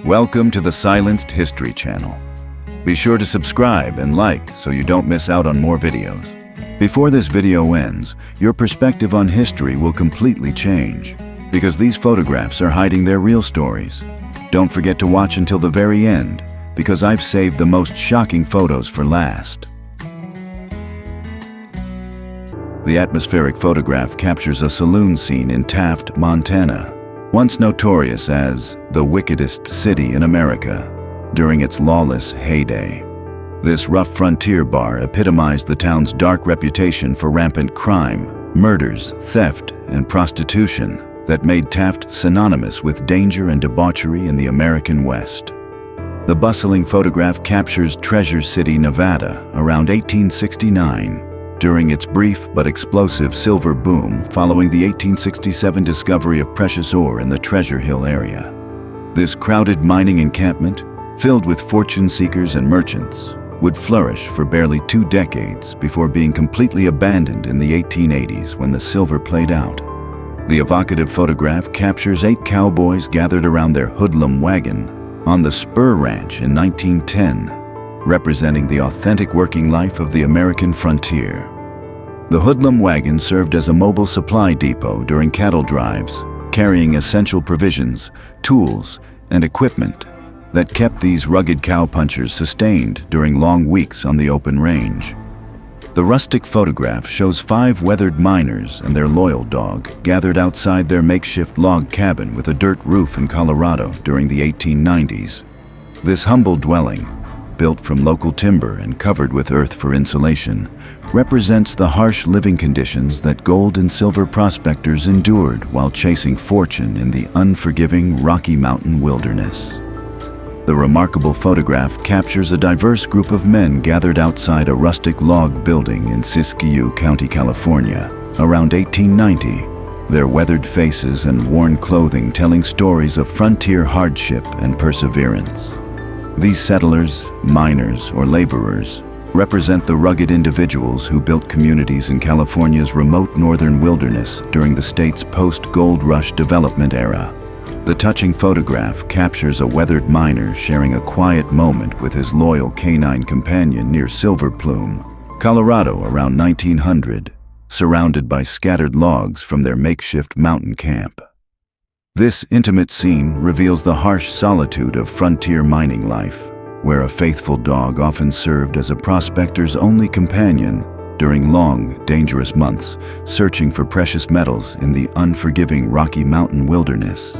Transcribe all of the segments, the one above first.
Welcome to the Silenced History channel. Be sure to subscribe and like so you don't miss out on more videos. Before this video ends, your perspective on history will completely change because these photographs are hiding their real stories. Don't forget to watch until the very end because I've saved the most shocking photos for last. The atmospheric photograph captures a saloon scene in Taft, Montana, once notorious as the wickedest city in America during its lawless heyday. This rough frontier bar epitomized the town's dark reputation for rampant crime, murders, theft, and prostitution that made Taft synonymous with danger and debauchery in the American West. The bustling photograph captures Treasure City, Nevada, around 1869, during its brief but explosive silver boom following the 1867 discovery of precious ore in the Treasure Hill area. This crowded mining encampment, filled with fortune seekers and merchants, would flourish for barely 2 decades before being completely abandoned in the 1880s when the silver played out. The evocative photograph captures 8 cowboys gathered around their hoodlum wagon on the Spur Ranch in 1910, representing the authentic working life of the American frontier. The hoodlum wagon served as a mobile supply depot during cattle drives, carrying essential provisions, tools, and equipment that kept these rugged cowpunchers sustained during long weeks on the open range. The rustic photograph shows 5 weathered miners and their loyal dog gathered outside their makeshift log cabin with a dirt roof in Colorado during the 1890s. This humble dwelling, built from local timber and covered with earth for insulation, represents the harsh living conditions that gold and silver prospectors endured while chasing fortune in the unforgiving Rocky Mountain wilderness. The remarkable photograph captures a diverse group of men gathered outside a rustic log building in Siskiyou County, California, around 1890, their weathered faces and worn clothing telling stories of frontier hardship and perseverance. These settlers, miners, or laborers represent the rugged individuals who built communities in California's remote northern wilderness during the state's post-gold rush development era. The touching photograph captures a weathered miner sharing a quiet moment with his loyal canine companion near Silver Plume, Colorado around 1900, surrounded by scattered logs from their makeshift mountain camp. This intimate scene reveals the harsh solitude of frontier mining life, where a faithful dog often served as a prospector's only companion during long, dangerous months, searching for precious metals in the unforgiving Rocky Mountain wilderness.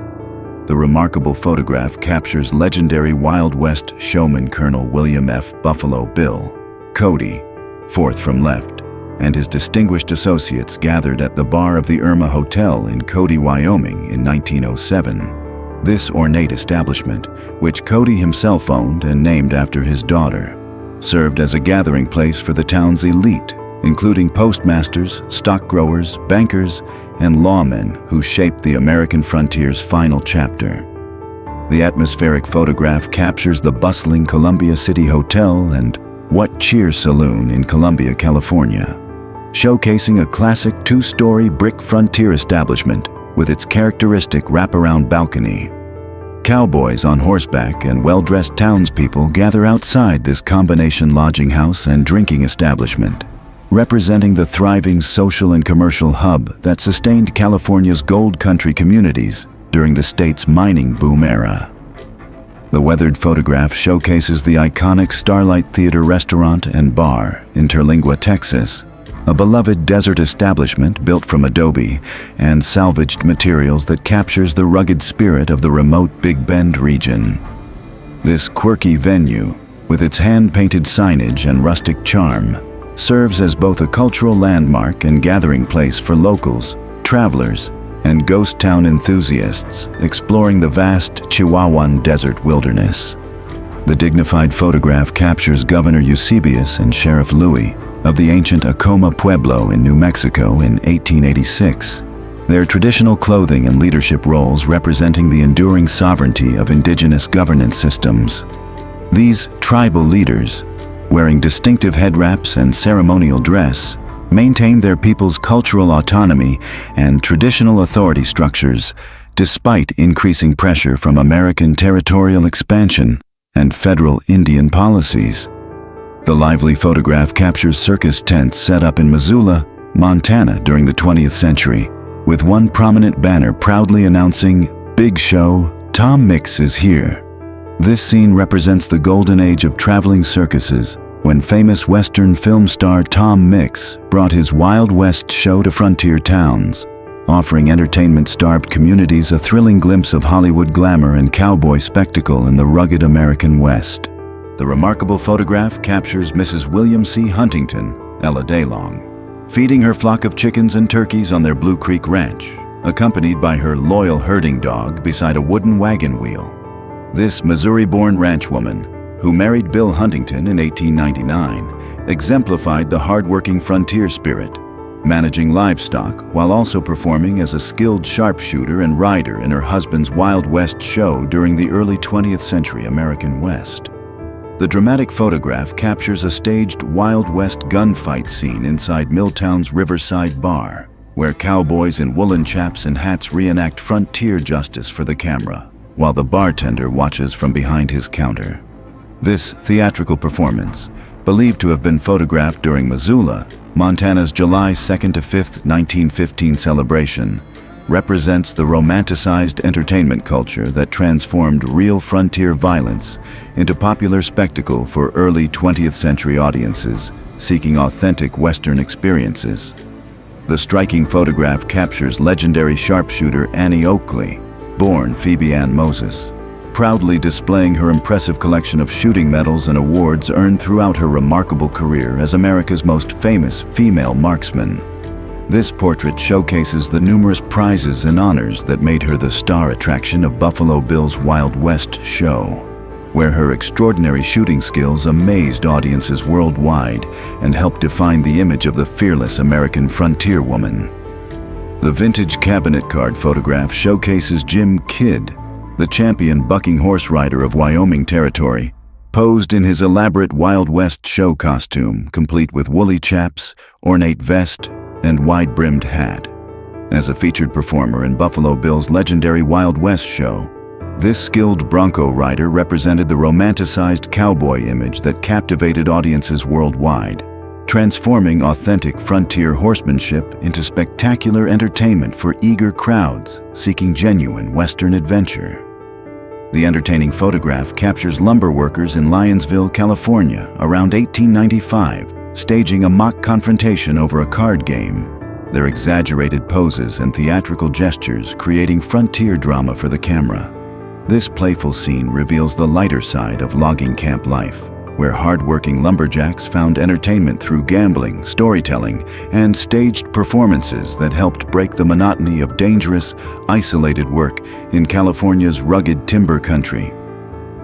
The remarkable photograph captures legendary Wild West showman Colonel William F. Buffalo Bill, Cody, fourth from left, and his distinguished associates gathered at the bar of the Irma Hotel in Cody, Wyoming in 1907. This ornate establishment, which Cody himself owned and named after his daughter, served as a gathering place for the town's elite, including postmasters, stock growers, bankers, and lawmen who shaped the American frontier's final chapter. The atmospheric photograph captures the bustling Columbia City Hotel and What Cheers Saloon in Columbia, California, showcasing a classic 2-story brick frontier establishment with its characteristic wraparound balcony. Cowboys on horseback and well-dressed townspeople gather outside this combination lodging house and drinking establishment, representing the thriving social and commercial hub that sustained California's gold country communities during the state's mining boom era. The weathered photograph showcases the iconic Starlight Theater restaurant and bar in Terlingua, Texas, a beloved desert establishment built from adobe and salvaged materials that captures the rugged spirit of the remote Big Bend region. This quirky venue, with its hand-painted signage and rustic charm, serves as both a cultural landmark and gathering place for locals, travelers, and ghost town enthusiasts exploring the vast Chihuahuan desert wilderness. The dignified photograph captures Governor Eusebius and Sheriff Louis of the ancient Acoma Pueblo in New Mexico in 1886, their traditional clothing and leadership roles representing the enduring sovereignty of indigenous governance systems. These tribal leaders, wearing distinctive head wraps and ceremonial dress, maintain their people's cultural autonomy and traditional authority structures, despite increasing pressure from American territorial expansion and federal Indian policies. The lively photograph captures circus tents set up in Missoula, Montana during the 20th century, with one prominent banner proudly announcing, "Big Show, Tom Mix is here." This scene represents the golden age of traveling circuses, when famous Western film star Tom Mix brought his Wild West show to frontier towns, offering entertainment-starved communities a thrilling glimpse of Hollywood glamour and cowboy spectacle in the rugged American West. The remarkable photograph captures Mrs. William C. Huntington, Ella Daylong, feeding her flock of chickens and turkeys on their Blue Creek Ranch, accompanied by her loyal herding dog beside a wooden wagon wheel. This Missouri-born ranchwoman, who married Bill Huntington in 1899, exemplified the hard-working frontier spirit, managing livestock while also performing as a skilled sharpshooter and rider in her husband's Wild West show during the early 20th century American West. The dramatic photograph captures a staged Wild West gunfight scene inside Milltown's Riverside Bar, where cowboys in woolen chaps and hats reenact frontier justice for the camera, while the bartender watches from behind his counter. This theatrical performance, believed to have been photographed during Missoula, Montana's July 2nd to 5th, 1915 celebration, represents the romanticized entertainment culture that transformed real frontier violence into popular spectacle for early 20th century audiences seeking authentic Western experiences. The striking photograph captures legendary sharpshooter Annie Oakley, born Phoebe Ann Moses, proudly displaying her impressive collection of shooting medals and awards earned throughout her remarkable career as America's most famous female marksman. This portrait showcases the numerous prizes and honors that made her the star attraction of Buffalo Bill's Wild West show, where her extraordinary shooting skills amazed audiences worldwide and helped define the image of the fearless American frontier woman. The vintage cabinet card photograph showcases Jim Kidd, the champion bucking horse rider of Wyoming Territory, posed in his elaborate Wild West show costume, complete with woolly chaps, ornate vest, and wide-brimmed hat. As a featured performer in Buffalo Bill's legendary Wild West show, this skilled bronco rider represented the romanticized cowboy image that captivated audiences worldwide, transforming authentic frontier horsemanship into spectacular entertainment for eager crowds seeking genuine Western adventure. The entertaining photograph captures lumber workers in Lyonsville, California, around 1895, staging a mock confrontation over a card game, their exaggerated poses and theatrical gestures creating frontier drama for the camera. This playful scene reveals the lighter side of logging camp life, where hard-working lumberjacks found entertainment through gambling, storytelling, and staged performances that helped break the monotony of dangerous, isolated work in California's rugged timber country.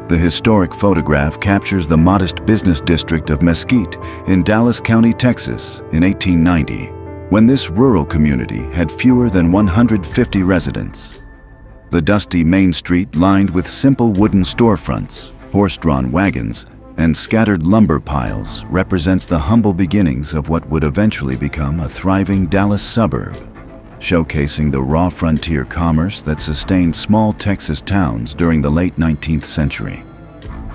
The historic photograph captures the modest business district of Mesquite in Dallas County, Texas, in 1890, when this rural community had fewer than 150 residents. The dusty main street lined with simple wooden storefronts, horse-drawn wagons, and scattered lumber piles represents the humble beginnings of what would eventually become a thriving Dallas suburb, showcasing the raw frontier commerce that sustained small Texas towns during the late 19th century.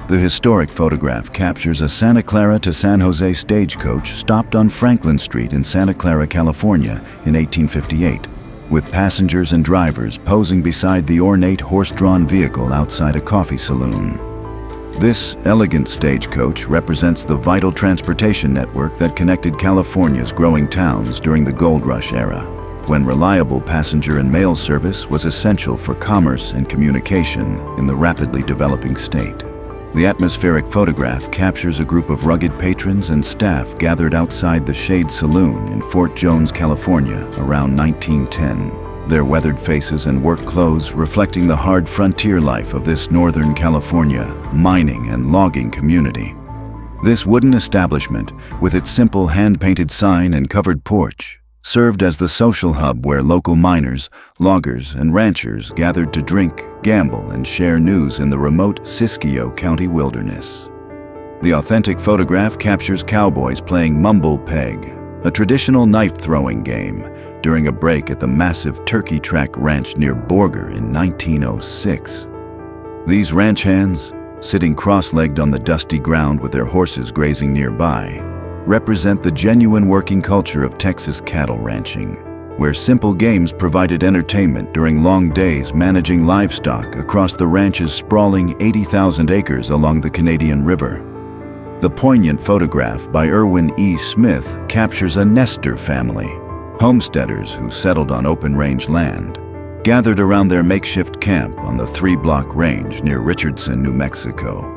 The historic photograph captures a Santa Clara to San Jose stagecoach stopped on Franklin Street in Santa Clara, California in 1858, with passengers and drivers posing beside the ornate horse-drawn vehicle outside a coffee saloon. This elegant stagecoach represents the vital transportation network that connected California's growing towns during the Gold Rush era, when reliable passenger and mail service was essential for commerce and communication in the rapidly developing state. The atmospheric photograph captures a group of rugged patrons and staff gathered outside the Shade Saloon in Fort Jones, California, around 1910. Their weathered faces and work clothes reflecting the hard frontier life of this Northern California mining and logging community. This wooden establishment, with its simple hand-painted sign and covered porch, served as the social hub where local miners, loggers, and ranchers gathered to drink, gamble, and share news in the remote Siskiyou County wilderness. The authentic photograph captures cowboys playing mumble peg, a traditional knife-throwing game, during a break at the massive Turkey Track Ranch near Borger in 1906. These ranch hands, sitting cross-legged on the dusty ground with their horses grazing nearby, represent the genuine working culture of Texas cattle ranching, where simple games provided entertainment during long days managing livestock across the ranch's sprawling 80,000 acres along the Canadian River. The poignant photograph by Irwin E. Smith captures a Nestor family, homesteaders who settled on open-range land, gathered around their makeshift camp on the 3-block range near Richardson, New Mexico.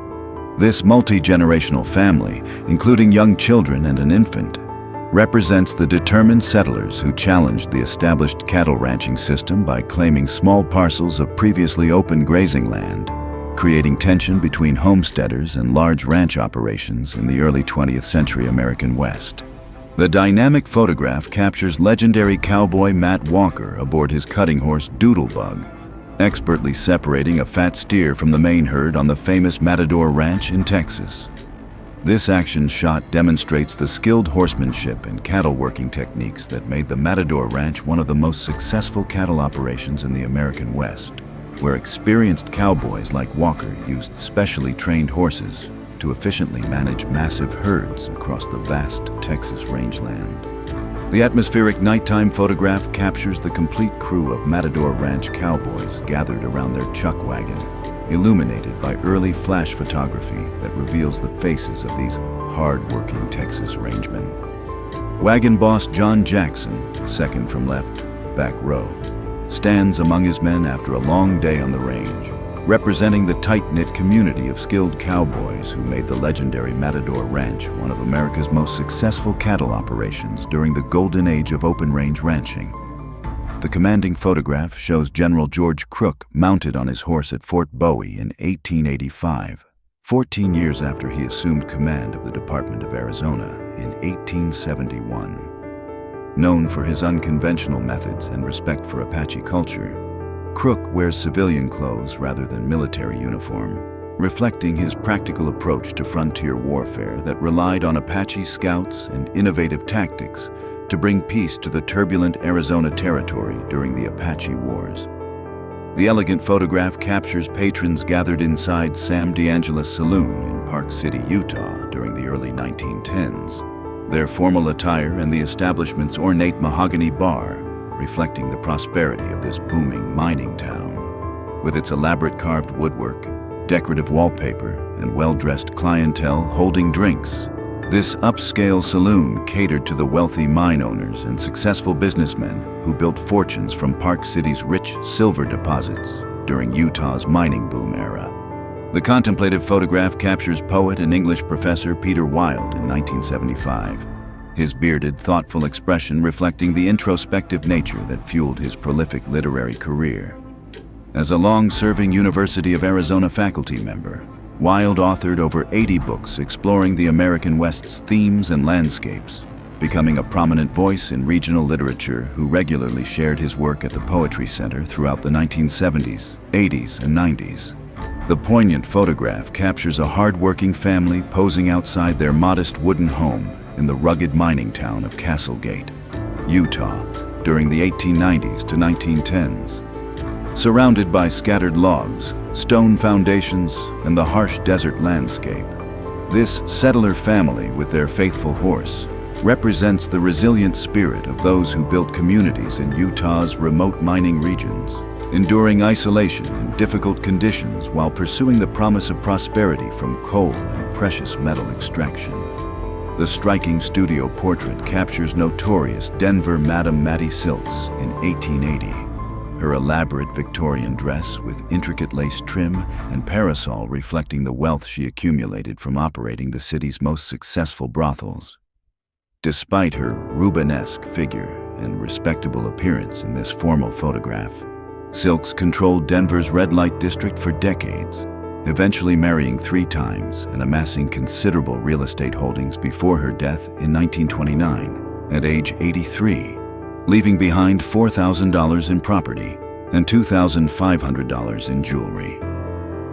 This multi-generational family, including young children and an infant, represents the determined settlers who challenged the established cattle ranching system by claiming small parcels of previously open grazing land, creating tension between homesteaders and large ranch operations in the early 20th century American West. The dynamic photograph captures legendary cowboy Matt Walker aboard his cutting horse Doodlebug, expertly separating a fat steer from the main herd on the famous Matador Ranch in Texas. This action shot demonstrates the skilled horsemanship and cattle working techniques that made the Matador Ranch one of the most successful cattle operations in the American West, where experienced cowboys like Walker used specially trained horses to efficiently manage massive herds across the vast Texas rangeland. The atmospheric nighttime photograph captures the complete crew of Matador Ranch cowboys gathered around their chuck wagon, illuminated by early flash photography that reveals the faces of these hard-working Texas rangemen. Wagon boss John Jackson, second from left, back row, stands among his men after a long day on the range, representing the tight-knit community of skilled cowboys who made the legendary Matador Ranch one of America's most successful cattle operations during the golden age of open-range ranching. The commanding photograph shows General George Crook mounted on his horse at Fort Bowie in 1885, 14 years after he assumed command of the Department of Arizona in 1871. Known for his unconventional methods and respect for Apache culture, Crook wears civilian clothes rather than military uniform, reflecting his practical approach to frontier warfare that relied on Apache scouts and innovative tactics to bring peace to the turbulent Arizona territory during the Apache Wars. The elegant photograph captures patrons gathered inside Sam DeAngelis Saloon in Park City, Utah during the early 1910s, their formal attire and the establishment's ornate mahogany bar reflecting the prosperity of this booming mining town. With its elaborate carved woodwork, decorative wallpaper, and well-dressed clientele holding drinks, this upscale saloon catered to the wealthy mine owners and successful businessmen who built fortunes from Park City's rich silver deposits during Utah's mining boom era. The contemplative photograph captures poet and English professor Peter Wilde in 1975, his bearded, thoughtful expression reflecting the introspective nature that fueled his prolific literary career. As a long-serving University of Arizona faculty member, Wilde authored over 80 books exploring the American West's themes and landscapes, becoming a prominent voice in regional literature who regularly shared his work at the Poetry Center throughout the 1970s, 80s, and 90s. The poignant photograph captures a hard-working family posing outside their modest wooden home in the rugged mining town of Castlegate, Utah, during the 1890s to 1910s. Surrounded by scattered logs, stone foundations, and the harsh desert landscape, this settler family with their faithful horse represents the resilient spirit of those who built communities in Utah's remote mining regions, enduring isolation and difficult conditions while pursuing the promise of prosperity from coal and precious metal extraction. The striking studio portrait captures notorious Denver Madam Mattie Silks in 1880. Her elaborate Victorian dress with intricate lace trim and parasol reflecting the wealth she accumulated from operating the city's most successful brothels. Despite her Rubenesque figure and respectable appearance in this formal photograph, Silks controlled Denver's red light district for decades, eventually marrying 3 times and amassing considerable real estate holdings before her death in 1929 at age 83, leaving behind $4,000 in property and $2,500 in jewelry.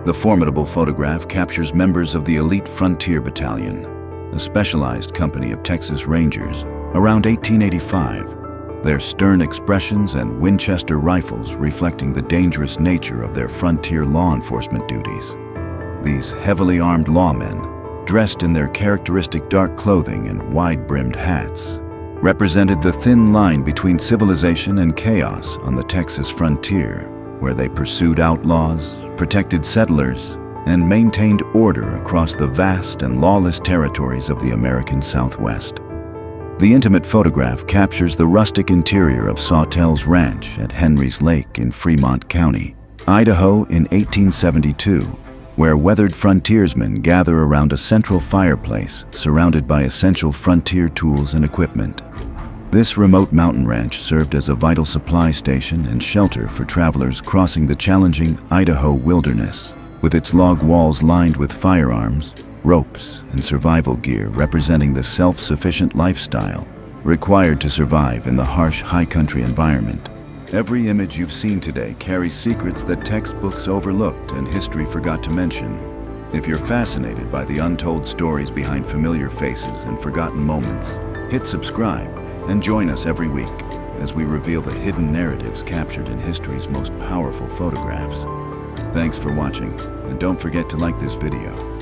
The formidable photograph captures members of the elite Frontier Battalion, a specialized company of Texas Rangers, around 1885, their stern expressions and Winchester rifles reflecting the dangerous nature of their frontier law enforcement duties. These heavily armed lawmen, dressed in their characteristic dark clothing and wide-brimmed hats, represented the thin line between civilization and chaos on the Texas frontier, where they pursued outlaws, protected settlers, and maintained order across the vast and lawless territories of the American Southwest. The intimate photograph captures the rustic interior of Sawtell's Ranch at Henry's Lake in Fremont County, Idaho in 1872, where weathered frontiersmen gather around a central fireplace surrounded by essential frontier tools and equipment. This remote mountain ranch served as a vital supply station and shelter for travelers crossing the challenging Idaho wilderness, with its log walls lined with firearms, ropes, and survival gear representing the self-sufficient lifestyle required to survive in the harsh high-country environment. Every image you've seen today carries secrets that textbooks overlooked and history forgot to mention. If you're fascinated by the untold stories behind familiar faces and forgotten moments, hit subscribe and join us every week as we reveal the hidden narratives captured in history's most powerful photographs. Thanks for watching, and don't forget to like this video.